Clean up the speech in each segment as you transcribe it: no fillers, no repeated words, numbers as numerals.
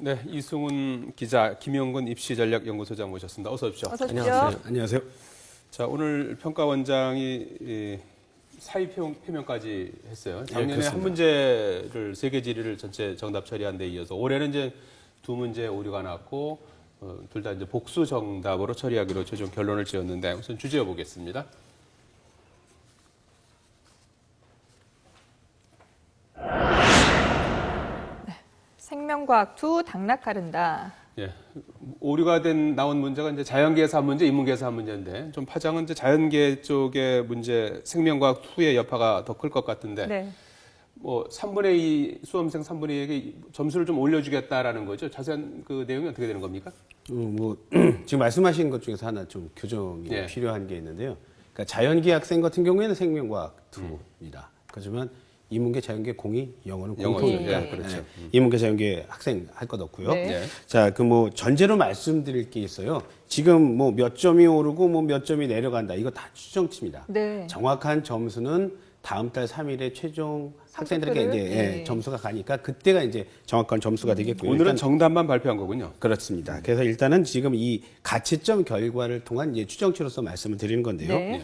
네, 이승훈 기자, 김영근 입시전략연구소장 모셨습니다. 어서 오십시오. 어서 오십시오. 안녕하세요. 안녕하세요. 자, 오늘 평가원장이 사의 표명까지 했어요. 작년에 한 문제를 3개 질의를 전체 정답 처리한 데 이어서 올해는 이제 2문제 오류가 났고 둘 다 이제 복수 정답으로 처리하기로 최종 결론을 지었는데 우선 주제어 보겠습니다. 생명과학 2 당락 가른다. 예, 오류가 나온 문제가 이제 자연계에서 한 문제, 인문계에서 한 문제인데 좀 파장은 이제 자연계 쪽의 문제, 생명과학 2의 여파가 더 클 것 같은데 네. 뭐 3분의 2 수험생 3분의 2에게 점수를 좀 올려주겠다라는 거죠. 자세한 그 내용이 어떻게 되는 겁니까? 지금 말씀하신 것 중에서 하나 좀 교정이 예. 필요한 게 있는데요. 그러니까 자연계 학생 같은 경우에는 생명과학 2입니다. 하지만 인문계, 자연계, 공이, 영어는 공통입니다. 예, 그렇죠. 인문계, 자연계 학생 할 것 없고요. 네. 예. 자, 그 뭐 전제로 말씀드릴 게 있어요. 지금 뭐 몇 점이 오르고 뭐 몇 점이 내려간다. 이거 다 추정치입니다. 네. 정확한 점수는 다음 달 3일에 최종 학생들에게 이제 네. 점수가 가니까 그때가 이제 정확한 점수가 되겠고요. 오늘은 일단 정답만 발표한 거군요. 그렇습니다. 그래서 일단은 지금 이 가채점 결과를 통한 이제 추정치로서 말씀을 드리는 건데요. 네.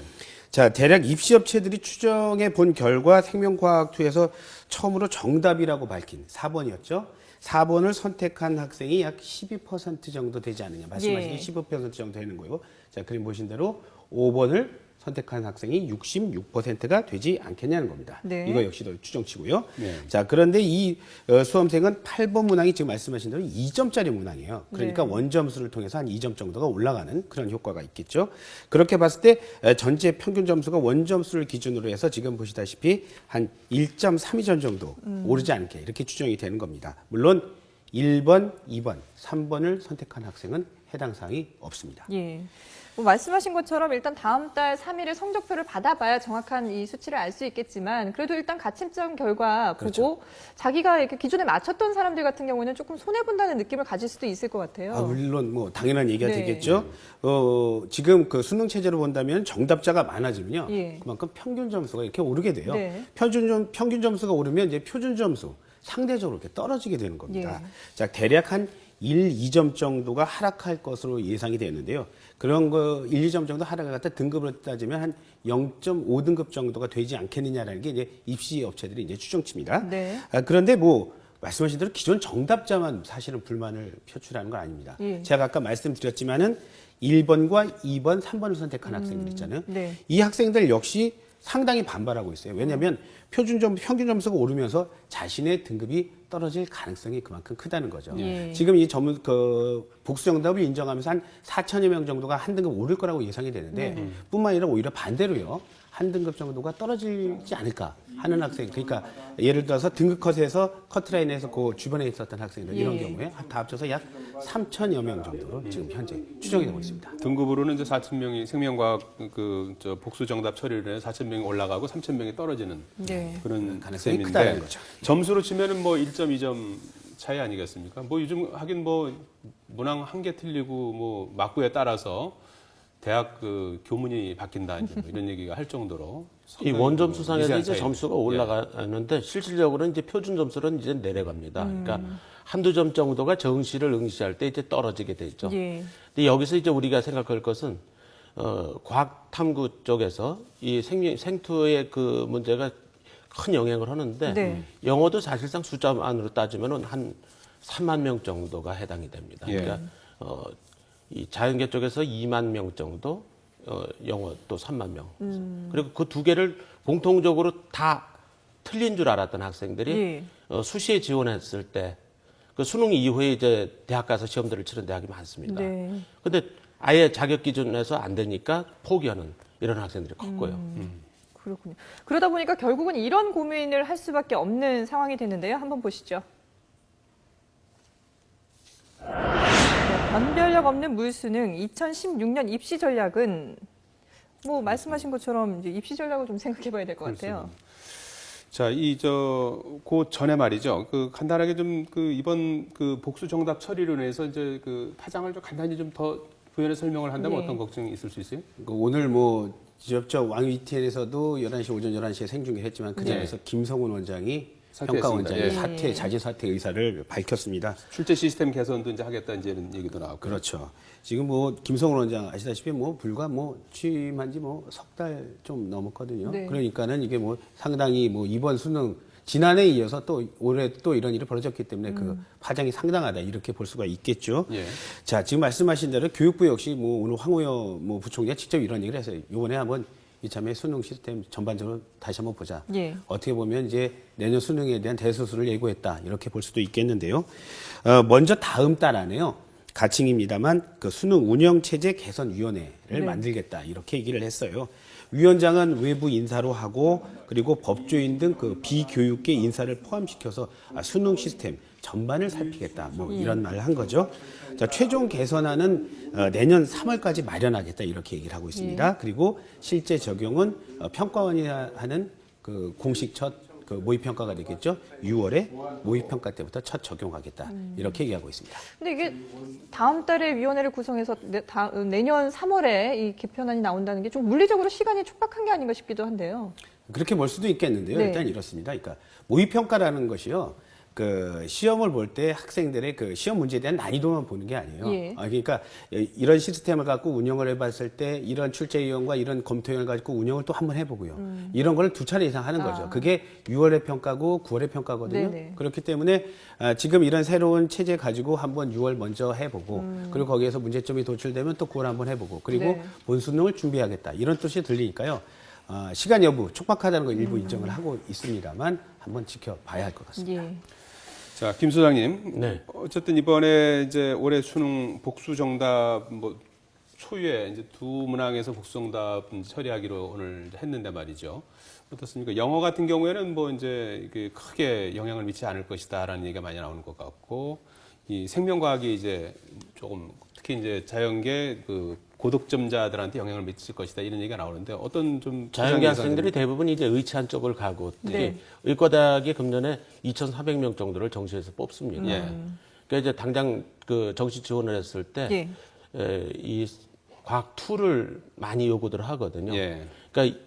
자, 대략 입시업체들이 추정해 본 결과 생명과학2에서 처음으로 정답이라고 밝힌 4번이었죠. 4번을 선택한 학생이 약 12% 정도 되지 않느냐. 말씀하신 예. 15% 정도 되는 거예요. 자, 그림 보신 대로 5번을 선택한 학생이 66%가 되지 않겠냐는 겁니다. 네. 이거 역시도 추정치고요. 네. 자, 그런데 이 수험생은 8번 문항이 지금 말씀하신 대로 2점짜리 문항이에요. 그러니까 네. 원점수를 통해서 한 2점 정도가 올라가는 그런 효과가 있겠죠. 그렇게 봤을 때 전체 평균 점수가 원점수를 기준으로 해서 지금 보시다시피 한 1.32점 정도 오르지 않게 이렇게 추정이 되는 겁니다. 물론 1번, 2번, 3번을 선택한 학생은 해당 사항이 없습니다. 예. 뭐 말씀하신 것처럼 일단 다음 달 3일에 성적표를 받아봐야 정확한 이 수치를 알 수 있겠지만 그래도 일단 가침점 결과 보고 그렇죠. 자기가 이렇게 기준에 맞췄던 사람들 같은 경우는 조금 손해본다는 느낌을 가질 수도 있을 것 같아요. 물론 뭐 당연한 얘기가 네. 되겠죠. 지금 그 수능 체제로 본다면 정답자가 많아지면요. 예. 그만큼 평균 점수가 이렇게 오르게 돼요. 네. 평균 점수가 오르면 이제 표준 점수 상대적으로 이렇게 떨어지게 되는 겁니다. 예. 자, 대략 한 1, 2점 정도가 하락할 것으로 예상이 되는데요. 그런 거 1, 2점 정도 하락을 갖다 등급으로 따지면 한 0.5등급 정도가 되지 않겠느냐라는 게 이제 입시 업체들이 이제 추정치입니다. 네. 그런데 뭐 말씀하신 대로 기존 정답자만 사실은 불만을 표출하는 건 아닙니다. 예. 제가 아까 말씀드렸지만은 1번과 2번, 3번을 선택한 학생들 있잖아요. 네. 이 학생들 역시 상당히 반발하고 있어요. 왜냐하면 평균 점수가 오르면서 자신의 등급이 떨어질 가능성이 그만큼 크다는 거죠. 예. 지금 이 복수 정답을 인정하면서 한 4천여 명 정도가 한 등급 오를 거라고 예상이 되는데 뿐만 아니라 오히려 반대로요. 한 등급 정도가 떨어지지 않을까 하는 학생. 그러니까 예를 들어서 등급 컷에서 커트라인에서 그 주변에 있었던 학생들 이런 예. 경우에 다 합쳐서 약 3천여 명 정도로 지금 현재 추정이 되고 있습니다. 등급으로는 이제 4,000명이 생명과학 복수 정답 처리를 해서 4,000명이 올라가고 3,000명이 떨어지는 네. 그런 가능성이 셈인데 크다는 거죠. 점수로 치면은 뭐 1.2점 차이 아니겠습니까? 뭐 요즘 하긴 뭐 문항 한 개 틀리고 뭐 막구에 따라서 대학 그 교문이 바뀐다 이제 뭐 이런 얘기가 할 정도로 이 원점 수상에서 미세한 이제 차이. 점수가 올라가는데 실질적으로는 이제 표준 점수는 이제 내려갑니다. 그러니까 한두 점 정도가 정시를 응시할 때 이제 떨어지게 되죠. 예. 근데 여기서 이제 우리가 생각할 것은 과학 탐구 쪽에서 이 생투의 그 문제가 큰 영향을 하는데 네. 영어도 사실상 숫자 안으로 따지면은 한 3만 명 정도가 해당이 됩니다. 예. 그러니까 이 자연계 쪽에서 2만 명 정도, 영어 또 3만 명. 그리고 그 두 개를 공통적으로 다 틀린 줄 알았던 학생들이 예. 수시에 지원했을 때 그 수능 이후에 이제 대학 가서 시험들을 치른 대학이 많습니다. 네. 근데 아예 자격 기준에서 안 되니까 포기하는 이런 학생들이 컸고요. 그렇군요. 그러다 보니까 결국은 이런 고민을 할 수밖에 없는 상황이 됐는데요. 한번 보시죠. 네, 변별력 없는 물수능 2016년 입시 전략은 뭐 말씀하신 것처럼 이제 입시 전략을 좀 생각해 봐야 될 것 같아요. 자, 그 전에 말이죠. 그 간단하게 좀 그 이번 그 복수 정답 처리로 인해서 이제 그 파장을 좀 간단히 좀 더 부연해 설명을 한다면 네. 어떤 걱정이 있을 수 있어요? 오늘 지역적 왕위TN에서도 11시 오전 11시에 생중계했지만 그 네. 자리에서 김성훈 원장이 사퇴했습니다. 평가원장이 예. 사퇴, 자진 사퇴 의사를 밝혔습니다. 출제 시스템 개선도 이제 하겠다 이제 이런 얘기도 나왔고. 그렇죠. 지금 뭐 김성훈 원장 아시다시피 뭐 불과 뭐 취임한 지 뭐 석 달 좀 넘었거든요. 네. 그러니까는 이게 뭐 상당히 뭐 이번 수능 지난해에 이어서 또 올해 또 이런 일이 벌어졌기 때문에 그 파장이 상당하다 이렇게 볼 수가 있겠죠. 예. 자, 지금 말씀하신 대로 교육부 역시 뭐 오늘 황우여 뭐 부총리가 직접 이런 얘기를 했어요. 이번에 한번 이참에 수능 시스템 전반적으로 다시 한번 보자. 예. 어떻게 보면 이제 내년 수능에 대한 대수술을 예고했다 이렇게 볼 수도 있겠는데요. 먼저 다음 달 안에요. 가칭입니다만 그 수능 운영 체제 개선 위원회를 네. 만들겠다 이렇게 얘기를 했어요. 위원장은 외부 인사로 하고 그리고 법조인 등 그 비교육계 인사를 포함시켜서 수능 시스템 전반을 살피겠다 뭐 이런 말을 한 거죠. 자, 최종 개선안은 내년 3월까지 마련하겠다 이렇게 얘기를 하고 있습니다. 그리고 실제 적용은 평가원이 하는 그 공식 첫 그 모의평가가 되겠죠. 6월에 모의평가 때부터 첫 적용하겠다 이렇게 얘기하고 있습니다. 근데 이게 다음 달에 위원회를 구성해서 내년 3월에 이 개편안이 나온다는 게 좀 물리적으로 시간이 촉박한 게 아닌가 싶기도 한데요. 그렇게 볼 수도 있겠는데요. 네. 일단 이렇습니다. 그러니까 모의평가라는 것이요. 그 시험을 볼 때 학생들의 그 시험 문제에 대한 난이도만 보는 게 아니에요. 예. 그러니까 이런 시스템을 갖고 운영을 해봤을 때 이런 출제위원과 이런 검토위원을 가지고 운영을 또 한번 해보고요. 이런 거를 2차례 이상 하는 거죠. 그게 6월에 평가고 9월에 평가거든요. 네네. 그렇기 때문에 지금 이런 새로운 체제 가지고 한번 6월 먼저 해보고 그리고 거기에서 문제점이 도출되면 또 9월 한번 해보고 그리고 네. 본수능을 준비하겠다 이런 뜻이 들리니까요. 시간 여부 촉박하다는 거 일부 인정을 하고 있습니다만 한번 지켜봐야 할 것 같습니다. 예. 자, 김 소장님. 네. 어쨌든 이번에 이제 올해 수능 복수 정답 뭐 초유의 이제 두 문항에서 복수 정답 처리하기로 오늘 했는데 말이죠. 어떻습니까? 영어 같은 경우에는 뭐 이제 이게 크게 영향을 미치지 않을 것이다라는 얘기가 많이 나오는 것 같고, 이 생명과학이 이제 조금 특히 이제 자연계 그 고득점자들한테 영향을 미칠 것이다 이런 얘기가 나오는데 어떤 좀 자연계 학생들이 대부분 이제 의치한 쪽을 가고 특히 네. 의과대학이 금년에 2,400명 정도를 정시에서 뽑습니다. 예. 그러니까 이제 당장 그 정시 지원을 했을 때 예. 이 과학 2를 많이 요구들 하거든요. 예. 그러니까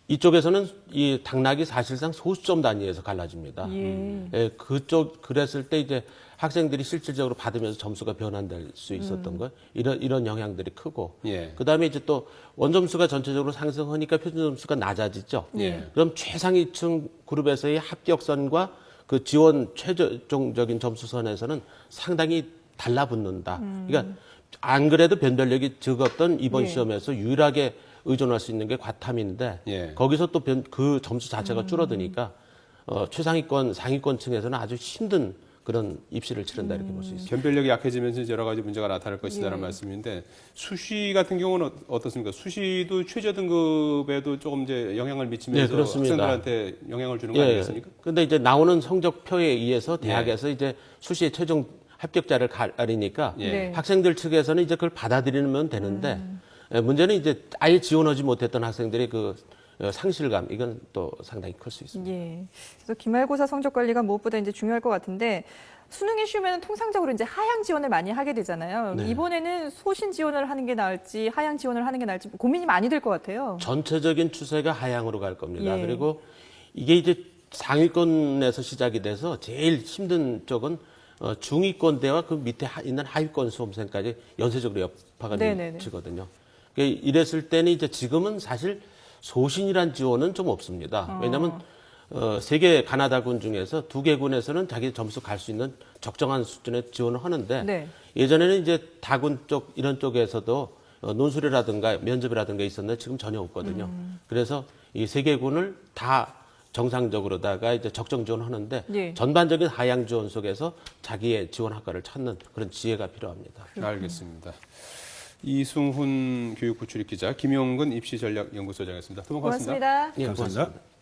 이쪽에서는 이 당락이 사실상 소수점 단위에서 갈라집니다. 예, 그쪽 그랬을 때 이제 학생들이 실질적으로 받으면서 점수가 변환될 수 있었던 거 이런 영향들이 크고 예. 그다음에 이제 또 원점수가 전체적으로 상승하니까 표준 점수가 낮아지죠. 예. 그럼 최상위층 그룹에서의 합격선과 그 지원 최종적인 점수선에서는 상당히 달라붙는다. 그러니까 안 그래도 변별력이 적었던 이번 예. 시험에서 유일하게 의존할 수 있는 게 과탐인데 예. 거기서 또 그 점수 자체가 줄어드니까 최상위권 상위권층에서는 아주 힘든 그런 입시를 치른다 이렇게 볼 수 있습니다. 변별력이 약해지면서 이제 여러 가지 문제가 나타날 것이다라는 예. 말씀인데 수시 같은 경우는 어떻습니까? 수시도 최저 등급에도 조금 이제 영향을 미치면서 네, 그렇습니다. 학생들한테 영향을 주는 거 아니겠습니까? 근데 이제 나오는 성적표에 의해서 대학에서 이제 수시의 최종 합격자를 가리니까 예. 네. 학생들 측에서는 이제 그걸 받아들이면 되는데 문제는 이제 아예 지원하지 못했던 학생들의 그 상실감 이건 또 상당히 클 수 있습니다. 예. 그래서 기말고사 성적 관리가 무엇보다 이제 중요할 것 같은데 수능이 쉬우면 통상적으로 이제 하향 지원을 많이 하게 되잖아요. 네. 이번에는 소신 지원을 하는 게 나을지 하향 지원을 하는 게 나을지 고민이 많이 될 것 같아요. 전체적인 추세가 하향으로 갈 겁니다. 예. 그리고 이게 이제 상위권에서 시작이 돼서 제일 힘든 쪽은 중위권대와 그 밑에 있는 하위권 수험생까지 연쇄적으로 여파가 네네네. 미치거든요. 그러니까 이랬을 때는 이제 지금은 사실 소신이란 지원은 좀 없습니다. 왜냐하면 세 개 가나다군 중에서 2개 군에서는 자기 점수 갈 수 있는 적정한 수준의 지원을 하는데 네. 예전에는 이제 다군 쪽 이런 쪽에서도 논술이라든가 면접이라든가 있었는데 지금 전혀 없거든요. 그래서 이 3개군을 다 정상적으로다가 이제 적정 지원하는데 예. 전반적인 하향 지원 속에서 자기의 지원 학과를 찾는 그런 지혜가 필요합니다. 알겠습니다. 이승훈 교육부 출입기자, 김용근 입시전략연구소장이었습니다. 두 분 고맙습니다. 고맙습니다. 예, 감사합니다. 고맙습니다.